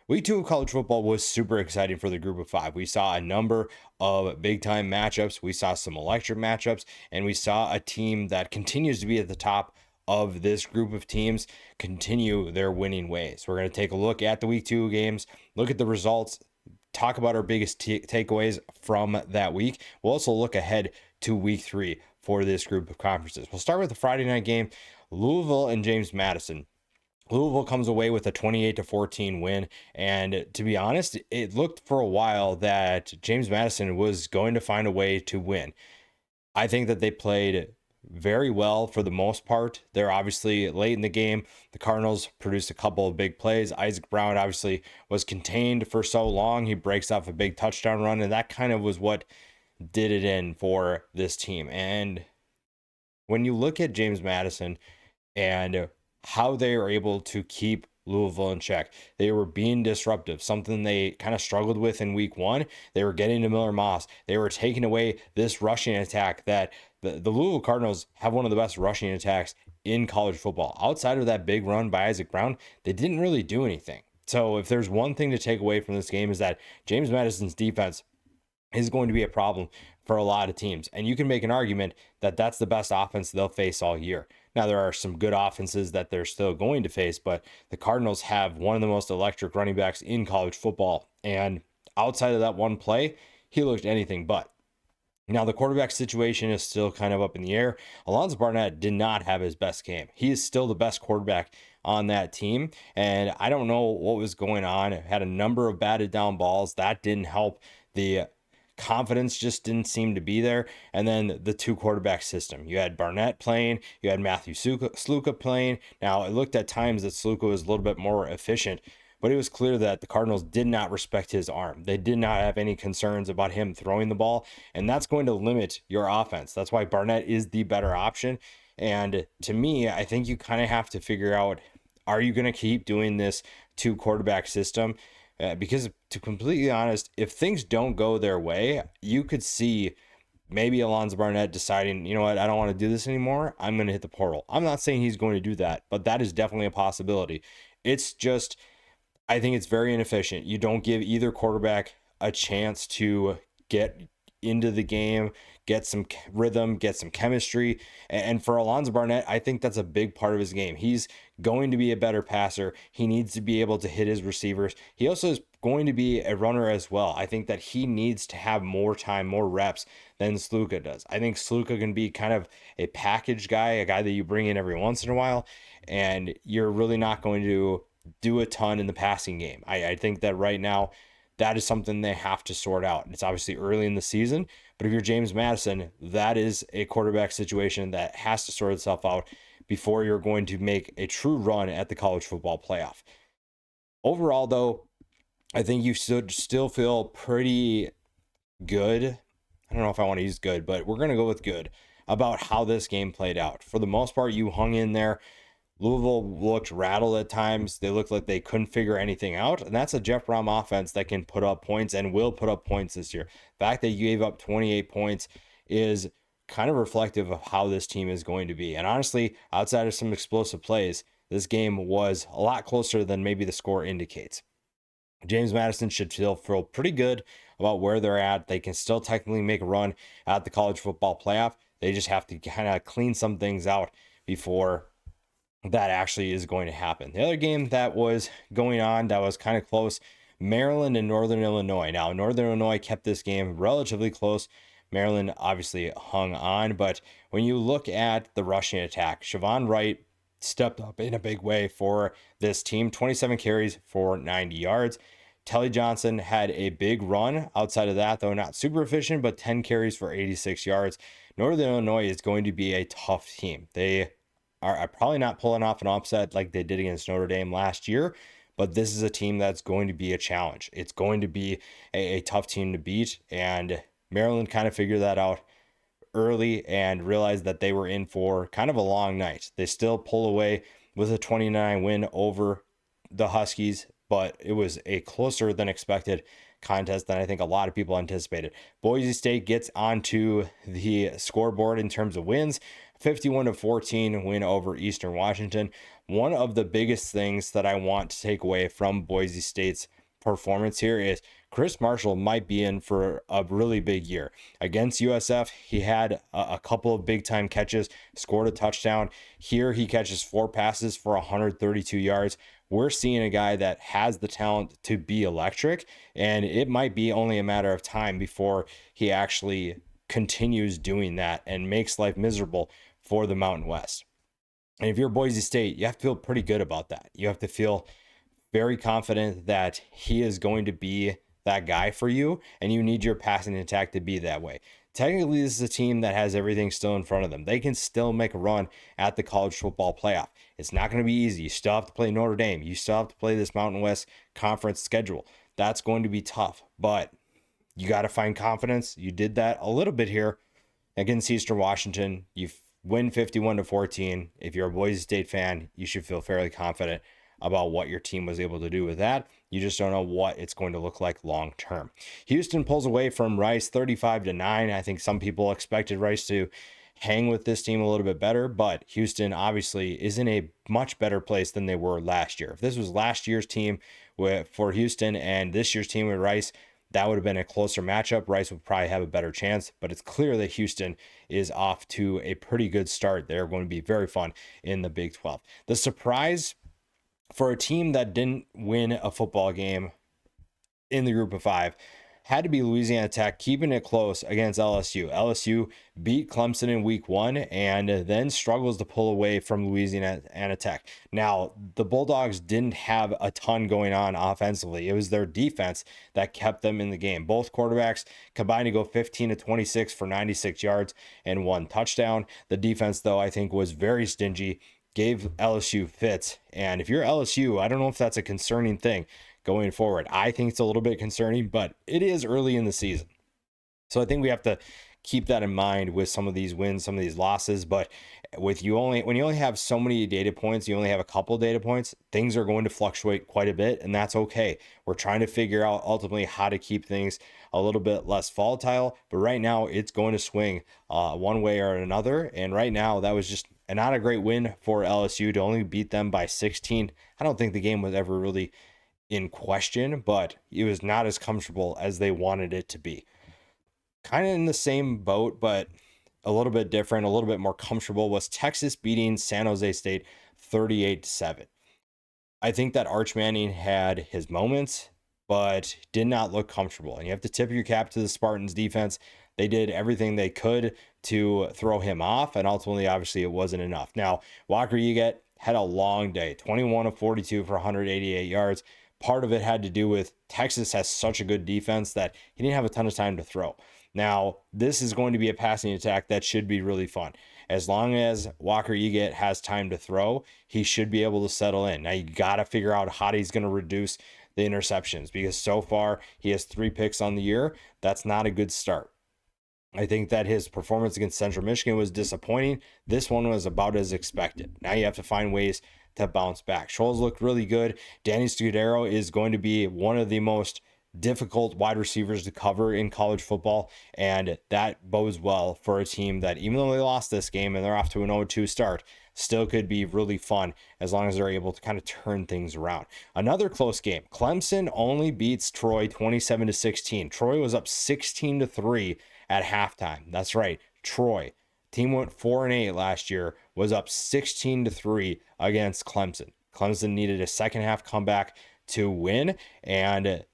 Week 2 of college football was super exciting for the group of five. We saw a number of big time matchups. We saw some electric matchups, and we saw a team that continues to be at the top of this group of teams continue their winning ways. We're going to take a look at the week 2 games, look at the results, talk about our biggest takeaways from that week. We'll also look ahead to week 3 for this group of conferences. We'll start with the Friday night game, Louisville and James Madison. Louisville comes away with a 28-14 win. And to be honest, it looked for a while that James Madison was going to find a way to win. I think that they played very well for the most part. They're obviously late in the game. The Cardinals produced a couple of big plays. Isaac Brown obviously was contained for so long. He breaks off a big touchdown run, and that kind of was what did it in for this team. And when you look at James Madison and how they are able to keep Louisville in check, they were being disruptive, something they kind of struggled with in week 1. They were getting to Miller Moss. They were taking away this rushing attack that the Louisville Cardinals have one of the best rushing attacks in college football. Outside of that big run by Isaac Brown, they didn't really do anything. So if there's one thing to take away from this game is that James Madison's defense is going to be a problem for a lot of teams. And you can make an argument that that's the best offense they'll face all year. Now, there are some good offenses that they're still going to face, but the Cardinals have one of the most electric running backs in college football. And outside of that one play, he looked anything but. Now, the quarterback situation is still kind of up in the air. Alonzo Barnett did not have his best game. He is still the best quarterback on that team. And I don't know what was going on. It had a number of batted down balls. That didn't help. The confidence just didn't seem to be there. And then the two quarterback system. You had Barnett playing, you had Matthew Sluka playing. Now, it looked at times that Sluka was a little bit more efficient, but it was clear that the Cardinals did not respect his arm. They did not have any concerns about him throwing the ball, and that's going to limit your offense. That's why Barnett is the better option. And to me, I think you kind of have to figure out, are you going to keep doing this two quarterback system? Because to completely honest, if things don't go their way, you could see maybe Alonzo Barnett deciding, you know what, I don't want to do this anymore. I'm going to hit the portal. I'm not saying he's going to do that, but that is definitely a possibility. It's just, I think it's very inefficient. You don't give either quarterback a chance to get into the game, get some rhythm, get some chemistry. And for Alonzo Barnett, I think that's a big part of his game. He's going to be a better passer. He needs to be able to hit his receivers. He also is going to be a runner as well. I think that he needs to have more time, more reps than Sluka does. I think Sluka can be kind of a package guy, a guy that you bring in every once in a while, and you're really not going to do a ton in the passing game. I think that right now, that is something they have to sort out. It's obviously early in the season, but if you're James Madison, that is a quarterback situation that has to sort itself out before you're going to make a true run at the college football playoff. Overall, though, I think you should still feel pretty good. I don't know if I want to use good, but we're going to go with good about how this game played out. For the most part, you hung in there. Louisville looked rattled at times. They looked like they couldn't figure anything out. And that's a Jeff Brom offense that can put up points and will put up points this year. The fact that you gave up 28 points is kind of reflective of how this team is going to be. And honestly, outside of some explosive plays, this game was a lot closer than maybe the score indicates. James Madison should feel pretty good about where they're at. They can still technically make a run at the college football playoff. They just have to kind of clean some things out before that actually is going to happen. The other game that was going on that was kind of close, Maryland and Northern Illinois. Now, Northern Illinois kept this game relatively close. Maryland obviously hung on, but when you look at the rushing attack, Siobhan Wright stepped up in a big way for this team. 27 carries for 90 yards. Telly Johnson had a big run. Outside of that, though, not super efficient, but 10 carries for 86 yards. Northern Illinois is going to be a tough team. They are probably not pulling off an upset like they did against Notre Dame last year, but this is a team that's going to be a challenge. It's going to be a tough team to beat, and Maryland kind of figured that out early and realized that they were in for kind of a long night. They still pull away with a 29 win over the Huskies, but it was a closer than expected contest than I think a lot of people anticipated. Boise State gets onto the scoreboard in terms of wins. 51-14 win over Eastern Washington. One of the biggest things that I want to take away from Boise State's performance here is Chris Marshall might be in for a really big year. Against USF, he had a couple of big time catches, scored a touchdown. Here he catches 4 passes for 132 yards. We're seeing a guy that has the talent to be electric, and it might be only a matter of time before he actually continues doing that and makes life miserable for the Mountain West. And if you're Boise State, you have to feel pretty good about that. You have to feel very confident that he is going to be that guy for you, and you need your passing attack to be that way. Technically, this is a team that has everything still in front of them. They can still make a run at the college football playoff. It's not going to be easy. You still have to play Notre Dame. You still have to play this Mountain West Conference schedule. That's going to be tough, but you got to find confidence. You did that a little bit here against Eastern Washington. You win 51-14. If you're a Boise State fan, you should feel fairly confident about what your team was able to do with that. You just don't know what it's going to look like long term. Houston pulls away from Rice 35-9. I think some people expected Rice to hang with this team a little bit better, but Houston obviously is in a much better place than they were last year. If this was last year's team for Houston and this year's team with Rice, that would have been a closer matchup. Rice would probably have a better chance, but it's clear that Houston is off to a pretty good start. They're going to be very fun in the Big 12. The surprise for a team that didn't win a football game in the group of 5 had to be Louisiana Tech, keeping it close against LSU. LSU beat Clemson in week 1 and then struggles to pull away from Louisiana Tech. Now, the Bulldogs didn't have a ton going on offensively. It was their defense that kept them in the game. Both quarterbacks combined to go 15-26 for 96 yards and 1 touchdown. The defense, though, I think was very stingy, gave LSU fits. And if you're LSU, I don't know if that's a concerning thing going forward. I think it's a little bit concerning, but it is early in the season. So I think we have to keep that in mind with some of these wins, some of these losses. But when you only have so many data points, you only have a couple data points, things are going to fluctuate quite a bit, and that's okay. We're trying to figure out ultimately how to keep things a little bit less volatile, but right now it's going to swing one way or another. And right now that was just not a great win for LSU to only beat them by 16. I don't think the game was ever really in question, but it was not as comfortable as they wanted it to be. Kind of in the same boat, but a little bit different, a little bit more comfortable, was Texas beating San Jose State 38-7. I think that Arch Manning had his moments, but did not look comfortable. And you have to tip your cap to the Spartans defense. They did everything they could to throw him off, and ultimately, obviously, it wasn't enough. Now, Walker Yeaget had a long day, 21 of 42 for 188 yards. Part of it had to do with Texas has such a good defense that he didn't have a ton of time to throw. Now, this is going to be a passing attack that should be really fun. As long as Walker Yeaget has time to throw, he should be able to settle in. Now, you got to figure out how he's going to reduce the interceptions, because so far he has 3 picks on the year. That's not a good start. I think that his performance against Central Michigan was disappointing. This one was about as expected. Now you have to find ways to bounce back. Scholes looked really good. Danny Scudero is going to be one of the most difficult wide receivers to cover in college football, and that bodes well for a team that, even though they lost this game and they're off to an 0-2 start, still could be really fun as long as they're able to kind of turn things around. Another close game. Clemson only beats Troy 27-16. Troy was up 16-3 at halftime. That's right. Troy, team went 4-8 last year, was up 16-3 against Clemson. Clemson needed a second half comeback to win, and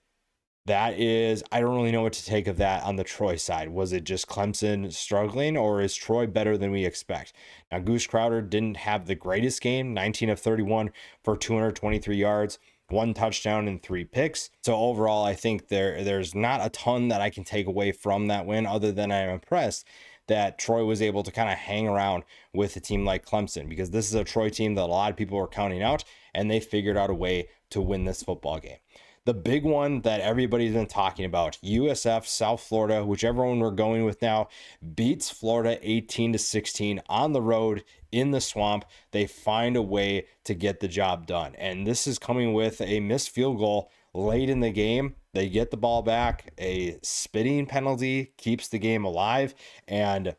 that is, I don't really know what to take of that on the Troy side. Was it just Clemson struggling, or is Troy better than we expect? Now, Goose Crowder didn't have the greatest game, 19 of 31 for 223 yards, 1 touchdown and 3 picks. So overall, I think there's not a ton that I can take away from that win, other than I'm impressed that Troy was able to kind of hang around with a team like Clemson, because this is a Troy team that a lot of people were counting out, and they figured out a way to win this football game. The big one that everybody's been talking about, USF, South Florida, whichever one we're going with now, beats Florida 18-16 on the road in the swamp. They find a way to get the job done. And this is coming with a missed field goal late in the game. They get the ball back. A spitting penalty keeps the game alive. And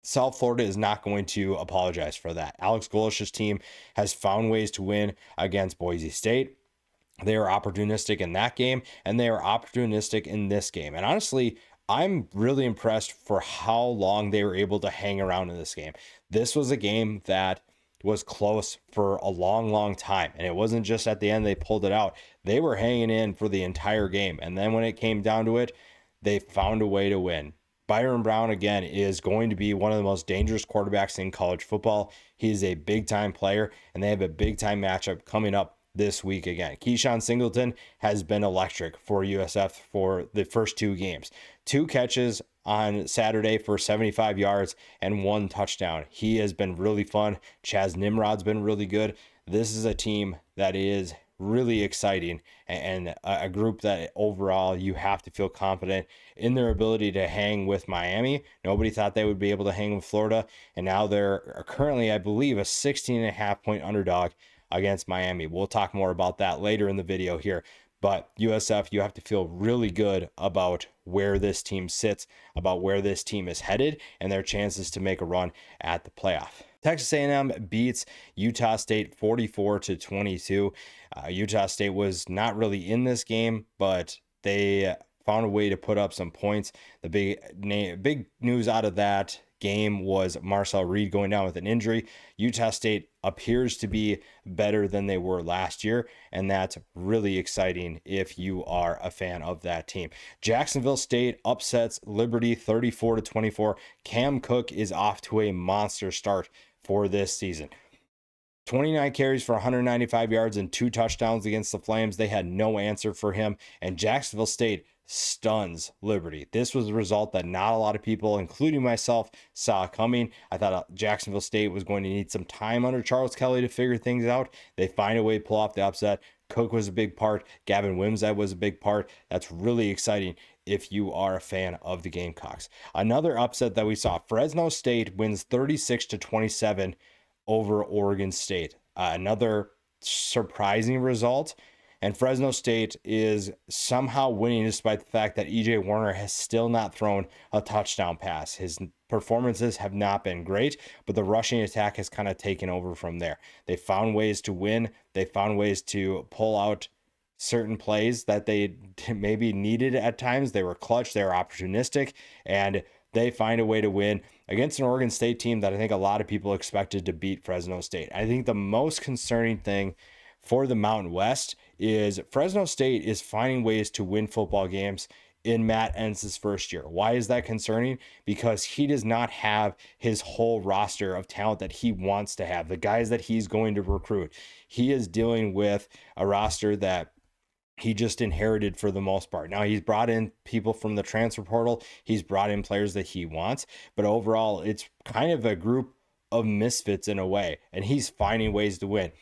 South Florida is not going to apologize for that. Alex Golish's team has found ways to win against Boise State. They are opportunistic in that game, and they are opportunistic in this game. And honestly, I'm really impressed for how long they were able to hang around in this game. This was a game that was close for a long, long time. And it wasn't just at the end they pulled it out. They were hanging in for the entire game. And then when it came down to it, they found a way to win. Byron Brown, again, is going to be one of the most dangerous quarterbacks in college football. He is a big time player, and they have a big time matchup coming up this week again. Keyshawn Singleton has been electric for USF for the first two games. 2 catches on Saturday for 75 yards and 1 touchdown. He has been really fun. Chaz Nimrod's been really good. This is a team that is really exciting and a group that overall you have to feel confident in their ability to hang with Miami. Nobody thought they would be able to hang with Florida, and now they're currently, I believe, a 16.5 point underdog against Miami. We'll talk more about that later in the video here. But USF, you have to feel really good about where this team sits, about where this team is headed, and their chances to make a run at the playoff. Texas A&M beats Utah State 44-22. Utah State was not really in this game, but they found a way to put up some points. The big news out of that game was Marcel Reed going down with an injury. Utah State appears to be better than they were last year, and that's really exciting if you are a fan of that team. Jacksonville State upsets Liberty 34-24. Cam Cook is off to a monster start for this season. 29 carries for 195 yards and 2 touchdowns against the Flames. They had no answer for him, and Jacksonville State stuns Liberty. This was a result that not a lot of people, including myself, saw coming. I thought Jacksonville State was going to need some time under Charles Kelly to figure things out. They find a way to pull off the upset. Cook was a big part. Gavin Wimsatt was a big part. That's really exciting if you are a fan of the Gamecocks. Another upset that we saw, Fresno State wins 36-27 over Oregon State. Another surprising result. And Fresno State is somehow winning despite the fact that EJ Warner has still not thrown a touchdown pass. His performances have not been great, but the rushing attack has kind of taken over from there. They found ways to win. They found ways to pull out certain plays that they maybe needed at times. They were clutch, they were opportunistic, and they find a way to win against an Oregon State team that I think a lot of people expected to beat Fresno State. I think the most concerning thing for the Mountain West is Fresno State is finding ways to win football games in Matt Entz's first year. Why is that concerning? Because he does not have his whole roster of talent that he wants to have, the guys that he's going to recruit. He is dealing with a roster that he just inherited for the most part. Now, he's brought in people from the transfer portal. He's brought in players that he wants, but overall, it's kind of a group of misfits in a way, and he's finding ways to win.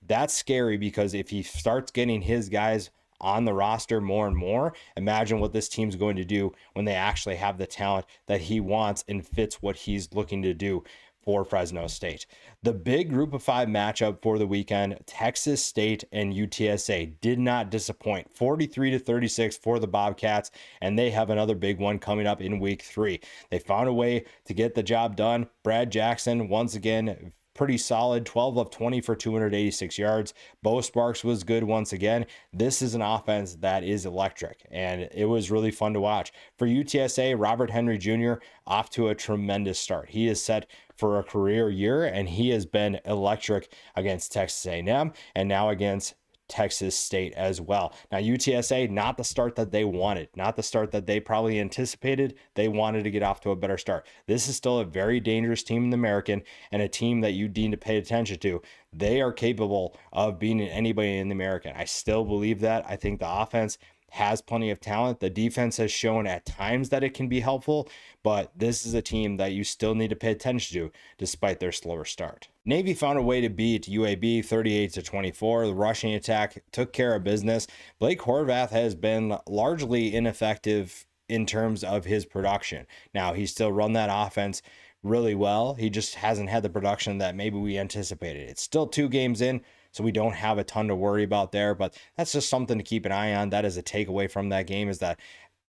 That's scary because if he starts getting his guys on the roster more and more, imagine what this team's going to do when they actually have the talent that he wants and fits what he's looking to do for Fresno State. The big group of 5 matchup for the weekend, Texas State and UTSA, did not disappoint. 43-36 for the Bobcats, and they have another big one coming up in week 3. They found a way to get the job done. Brad Jackson, once again, pretty solid, 12 of 20 for 286 yards. Bo Sparks was good once again. This is an offense that is electric, and it was really fun to watch. For UTSA, Robert Henry Jr. off to a tremendous start. He is set for a career year, and he has been electric against Texas A&M and now against Texas State as well. Now, UTSA, not the start that they wanted, not the start that they probably anticipated. They wanted to get off to a better start. This is still a very dangerous team in the American and a team that you need to pay attention to. They are capable of beating anybody in the American. I still believe that. I think the offense has plenty of talent. The defense has shown at times that it can be helpful, but this is a team that you still need to pay attention to despite their slower start. Navy found a way to beat UAB 38-24. The rushing attack took care of business. Blake Horvath has been largely ineffective in terms of his production. Now, he's still run that offense really well. He just hasn't had the production that maybe we anticipated. It's still 2 games in, so we don't have a ton to worry about there, but that's just something to keep an eye on. That is a takeaway from that game, is that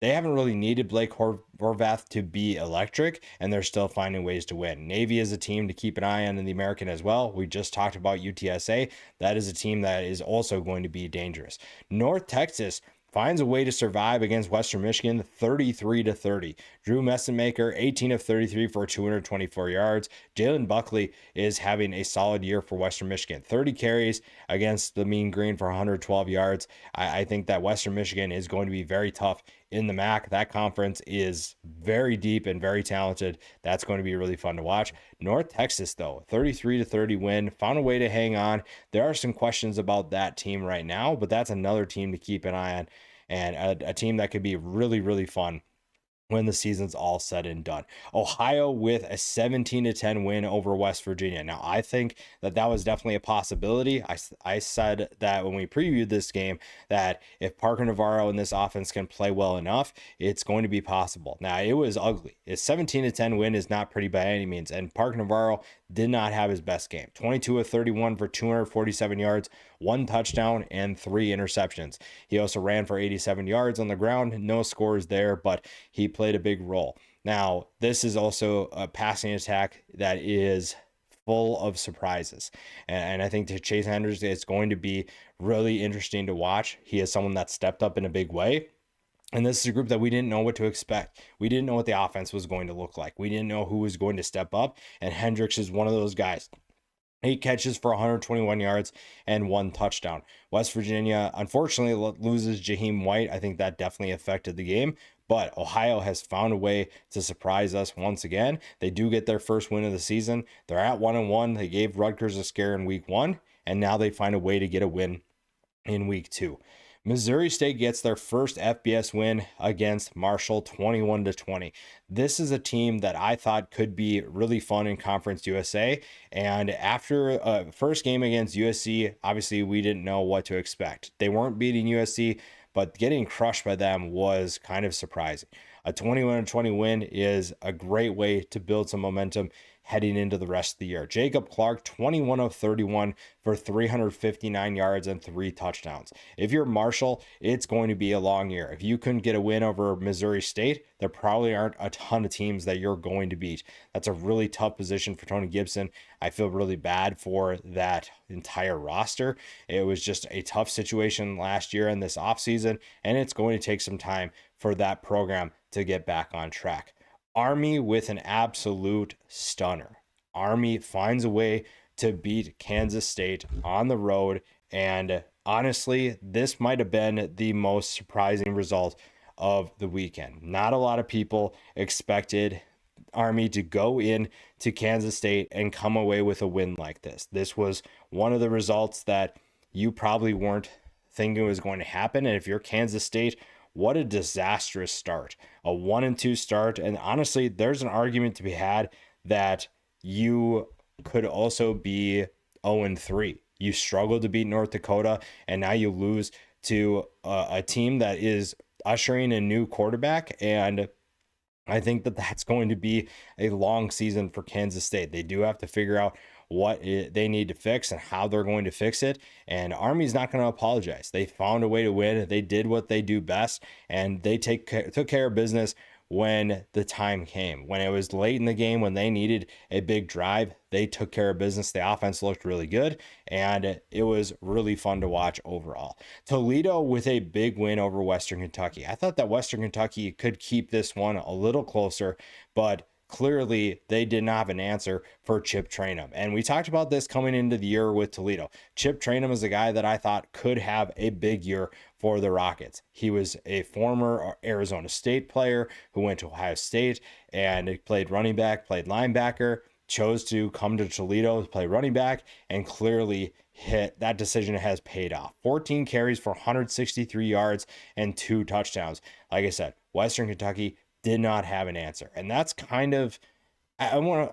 they haven't really needed Blake Horvath to be electric, and they're still finding ways to win. Navy is a team to keep an eye on in the American as well. We just talked about UTSA. That is a team that is also going to be dangerous. North Texas finds a way to survive against Western Michigan 33-30. Drew Messenmaker, 18 of 33 for 224 yards. Jalen Buckley is having a solid year for Western Michigan. 30 carries against the Mean Green for 112 yards. I think that Western Michigan is going to be very tough in the MAC. That conference is very deep and very talented. That's going to be really fun to watch. North Texas, though, 33-30 win, found a way to hang on. There are some questions about that team right now, but that's another team to keep an eye on, and a team that could be really, really fun when the season's all said and done. Ohio with a 17-10 win over West Virginia. Now, I think that was definitely a possibility. I said that when we previewed this game, that if Parker Navarro and this offense can play well enough, it's going to be possible. Now, it was ugly. A 17-10 win is not pretty by any means, and Parker Navarro did not have his best game. 22 of 31 for 247 yards, 1 touchdown, and 3 interceptions. He also ran for 87 yards on the ground. No scores there, but he played a big role. Now, this is also a passing attack that is full of surprises. And I think to Chase Hendricks, it's going to be really interesting to watch. He is someone that stepped up in a big way. And this is a group that we didn't know what to expect. We didn't know what the offense was going to look like. We didn't know who was going to step up. And Hendricks is one of those guys. 8 catches for 121 yards and 1 touchdown. West Virginia, unfortunately, loses Jaheim White. I think that definitely affected the game. But Ohio has found a way to surprise us once again. They do get their first win of the season. They're at 1-1. They gave Rutgers a scare in week 1. And now they find a way to get a win in week 2. Missouri State gets their first FBS win against Marshall, 21-20. This is a team that I thought could be really fun in Conference USA. And after a first game against USC, obviously we didn't know what to expect. They weren't beating USC, but getting crushed by them was kind of surprising. A 21-20 win is a great way to build some momentum heading into the rest of the year. Jacob Clark, 21 of 31 for 359 yards and 3 touchdowns. If you're Marshall, it's going to be a long year. If you couldn't get a win over Missouri State, there probably aren't a ton of teams that you're going to beat. That's a really tough position for Tony Gibson. I feel really bad for that entire roster. It was just a tough situation last year in this offseason, and it's going to take some time for that program to get back on track. Army with an absolute stunner. Army finds a way to beat Kansas State on the road, and honestly, this might have been the most surprising result of the weekend. Not a lot of people expected Army to go in to Kansas State and come away with a win like this. This was one of the results that you probably weren't thinking was going to happen, and if you're Kansas State, what a disastrous start. A 1-2 start. And honestly, there's an argument to be had that you could also be 0-3. You struggled to beat North Dakota, and now you lose to a team that is ushering a new quarterback. And I think that that's going to be a long season for Kansas State. They do have to figure out what they need to fix and how they're going to fix it. And Army's not going to apologize. They found a way to win. They did what they do best, and they took care of business when the time came. When it was late in the game, when they needed a big drive, they took care of business. The offense looked really good, and it was really fun to watch overall. Toledo with a big win over Western Kentucky. I thought that Western Kentucky could keep this one a little closer, but clearly they did not have an answer for Chip Trayanum. And we talked about this coming into the year with Toledo. Chip Trayanum is a guy that I thought could have a big year for the Rockets. He was a former Arizona State player who went to Ohio State and played running back, played linebacker, chose to come to Toledo to play running back, and clearly that decision has paid off. 14 carries for 163 yards and 2 touchdowns. Like I said, Western Kentucky did not have an answer. And that's kind of, I won't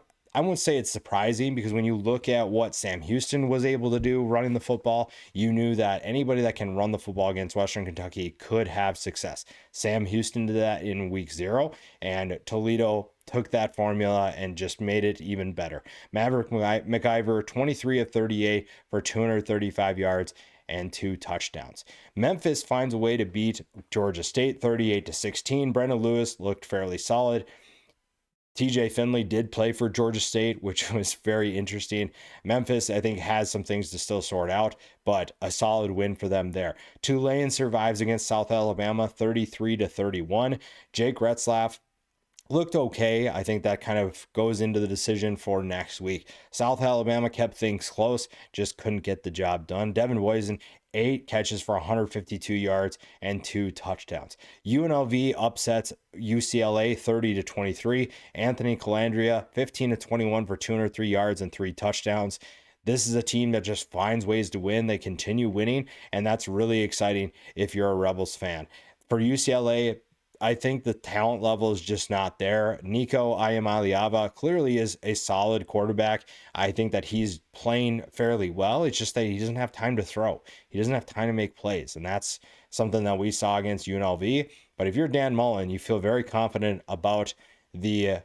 say it's surprising, because when you look at what Sam Houston was able to do running the football, you knew that anybody that can run the football against Western Kentucky could have success. Sam Houston did that in week 0, and Toledo took that formula and just made it even better. Maverick McIver, 23 of 38 for 235 yards and 2 touchdowns. Memphis finds a way to beat Georgia State 38-16. Brendan Lewis looked fairly solid. TJ Finley did play for Georgia State, which was very interesting. Memphis, I think, has some things to still sort out, but a solid win for them there. Tulane survives against South Alabama 33-31. Jake Retzlaff looked okay. I think that kind of goes into the decision for next week. South Alabama kept things close, just couldn't get the job done. Devin Wiesen, 8 catches for 152 yards and 2 touchdowns. UNLV upsets UCLA 30-23. Anthony Calandria, 15-21 for 203 yards and 3 touchdowns. This is a team that just finds ways to win. They continue winning, and that's really exciting if you're a Rebels fan. For UCLA, I think the talent level is just not there. Nico Iamaleava clearly is a solid quarterback. I think that he's playing fairly well. It's just that he doesn't have time to throw. He doesn't have time to make plays. And that's something that we saw against UNLV. But if you're Dan Mullen, you feel very confident about the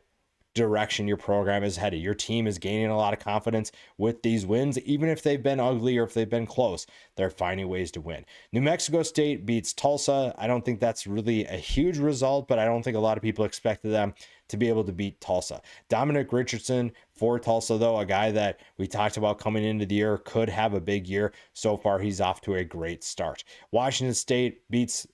direction your program is headed. Your team is gaining a lot of confidence with these wins, even if they've been ugly or if they've been close. They're finding ways to win. New Mexico State beats Tulsa. I don't think that's really a huge result, but I don't think a lot of people expected them to be able to beat Tulsa. Dominic Richardson for Tulsa, though, a guy that we talked about coming into the year, could have a big year. So far, he's off to a great start. Washington State beats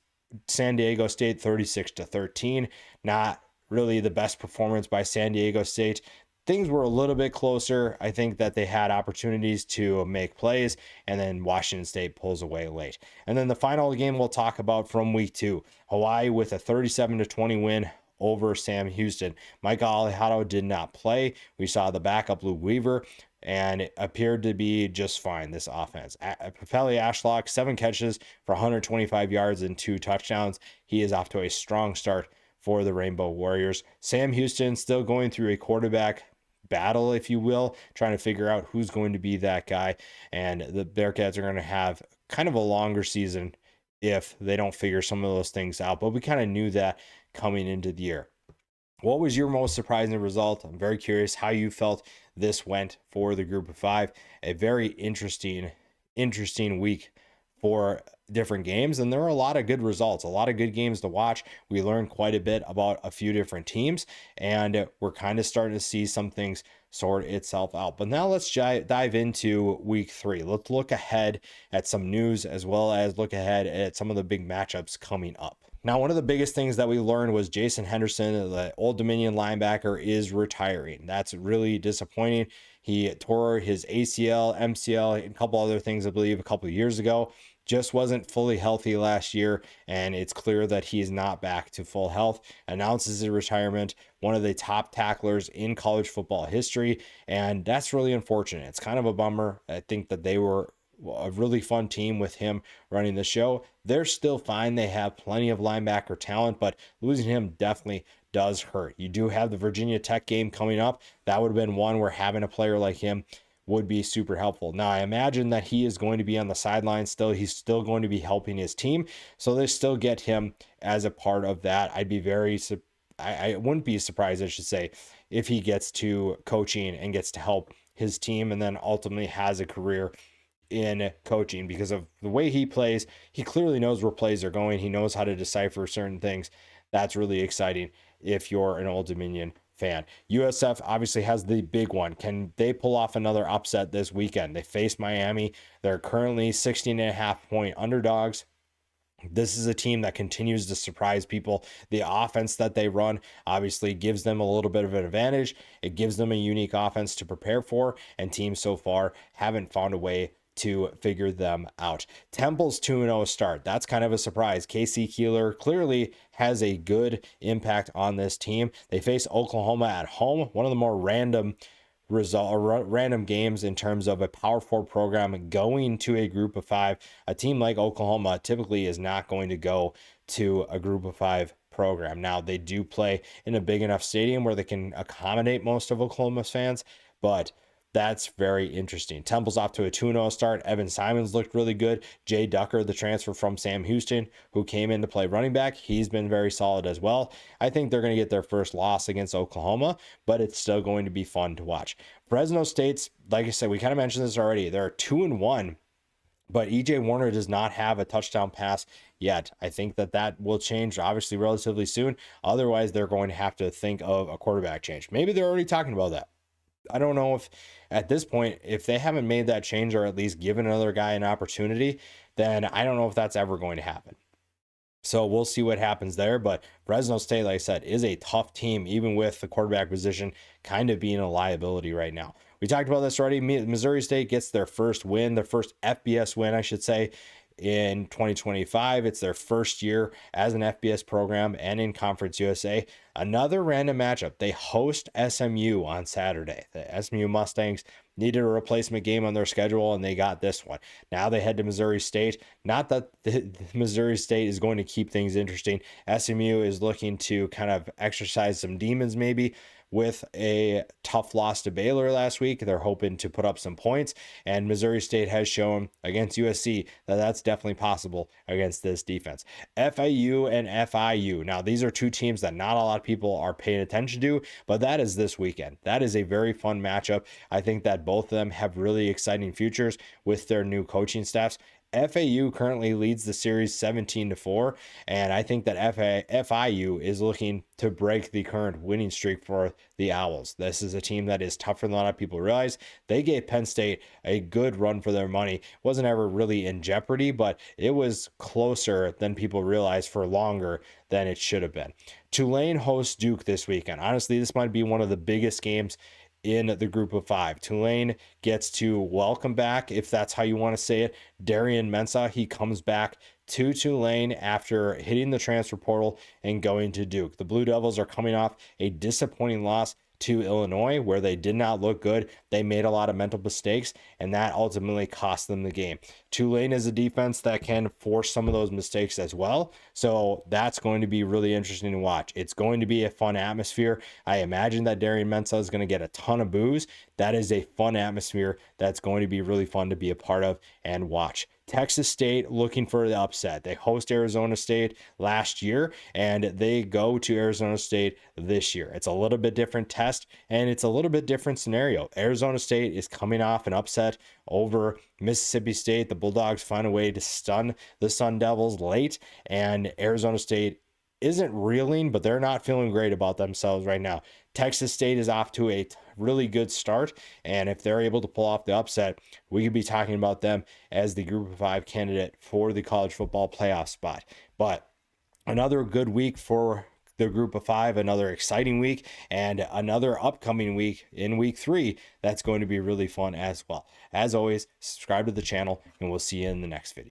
San Diego State 36-13. Not really the best performance by San Diego State. Things were a little bit closer. I think that they had opportunities to make plays, and then Washington State pulls away late. And then the final game we'll talk about from week 2, Hawaii with a 37-20 win over Sam Houston. Micah Alejado did not play. We saw the backup Luke Weaver, and it appeared to be just fine, this offense. Papeli Ashlock, 7 catches for 125 yards and 2 touchdowns. He is off to a strong start for the Rainbow Warriors. Sam Houston still going through a quarterback battle, if you will, trying to figure out who's going to be that guy. And the Bearcats are going to have kind of a longer season if they don't figure some of those things out. But we kind of knew that coming into the year. What was your most surprising result? I'm very curious how you felt this went for the group of 5. A very interesting week for different games, and there were a lot of good results, a lot of good games to watch. We learned quite a bit about a few different teams, and we're kind of starting to see some things sort itself out. But now let's dive into week 3. Let's look ahead at some news, as well as look ahead at some of the big matchups coming up. Now, one of the biggest things that we learned was Jason Henderson, the Old Dominion linebacker, is retiring. That's really disappointing. He tore his ACL, MCL, and a couple other things, I believe, a couple of years ago. Just wasn't fully healthy last year, and it's clear that he is not back to full health. Announces his retirement, one of the top tacklers in college football history, and that's really unfortunate. It's kind of a bummer. I think that they were a really fun team with him running the show. They're still fine. They have plenty of linebacker talent, but losing him definitely does hurt. You do have the Virginia Tech game coming up. That would have been one where having a player like him would be super helpful. Now, I imagine that he is going to be on the sideline still. He's still going to be helping his team, so they still get him as a part of that. I wouldn't be surprised, I should say, if he gets to coaching and gets to help his team, and then ultimately has a career in coaching because of the way he plays. He clearly knows where plays are going. He knows how to decipher certain things. That's really exciting if you're an Old Dominion fan. USF obviously has the big one. Can they pull off another upset this weekend? They face Miami. They're currently 16.5-point underdogs. This is a team that continues to surprise people. The offense that they run obviously gives them a little bit of an advantage. It gives them a unique offense to prepare for, and teams so far haven't found a way to figure them out. Temple's 2-0 start. That's kind of a surprise. KC Keeler clearly has a good impact on this team. They face Oklahoma at home, one of the more random games in terms of a Power 4 program going to a group of 5. A team like Oklahoma typically is not going to go to a group of 5 program. Now, they do play in a big enough stadium where they can accommodate most of Oklahoma's fans, but that's very interesting. Temple's off to a 2-0 start. Evan Simons looked really good. Jay Ducker, the transfer from Sam Houston, who came in to play running back, he's been very solid as well. I think they're going to get their first loss against Oklahoma, but it's still going to be fun to watch. Fresno State's, like I said, we kind of mentioned this already. They're 2-1. But EJ Warner does not have a touchdown pass yet. I think that will change obviously relatively soon. Otherwise, they're going to have to think of a quarterback change. Maybe they're already talking about that. I don't know if at this point, if they haven't made that change or at least given another guy an opportunity, then I don't know if that's ever going to happen. So we'll see what happens there. But Fresno State, like I said, is a tough team, even with the quarterback position kind of being a liability right now. We talked about this already. Missouri State gets their first win, their first FBS win, I should say, in 2025. It's their first year as an FBS program and in Conference USA. Another random matchup. They host SMU on Saturday. The SMU Mustangs needed a replacement game on their schedule, and they got this one. Now they head to Missouri State. Not that the Missouri State is going to keep things interesting. SMU is looking to kind of exercise some demons maybe with a tough loss to Baylor last week. They're hoping to put up some points, and Missouri State has shown against USC that that's definitely possible against this defense. FAU and FIU. Now, these are two teams that not a lot of people are paying attention to, but that is this weekend. That is a very fun matchup. I think that both of them have really exciting futures with their new coaching staffs. FAU currently leads the series 17-4, and I think that FIU is looking to break the current winning streak for the Owls. This is a team that is tougher than a lot of people realize. They gave Penn State a good run for their money. Wasn't ever really in jeopardy, but it was closer than people realized for longer than it should have been. Tulane hosts Duke this weekend. Honestly, this might be one of the biggest games in the group of five. Tulane gets to welcome back, if that's how you want to say it, Darian Mensah. He comes back to Tulane after hitting the transfer portal and going to Duke. The Blue Devils are coming off a disappointing loss to Illinois, where they did not look good. They made a lot of mental mistakes, and that ultimately cost them the game. Tulane is a defense that can force some of those mistakes as well. So that's going to be really interesting to watch. It's going to be a fun atmosphere. I imagine that Darian Mensah is going to get a ton of boos. That is a fun atmosphere that's going to be really fun to be a part of and watch. Texas State looking for the upset. They host Arizona State last year, and they go to Arizona State this year. It's a little bit different test, and it's a little bit different scenario. Arizona State is coming off an upset over Mississippi State. The Bulldogs find a way to stun the Sun Devils late, and Arizona State isn't reeling, but they're not feeling great about themselves right now. Texas State is off to a really good start, and if they're able to pull off the upset, we could be talking about them as the group of five candidate for the college football playoff spot. But another good week for the group of five, another exciting week, and another upcoming week in week 3 that's going to be really fun as well. As always, subscribe to the channel, and we'll see you in the next video.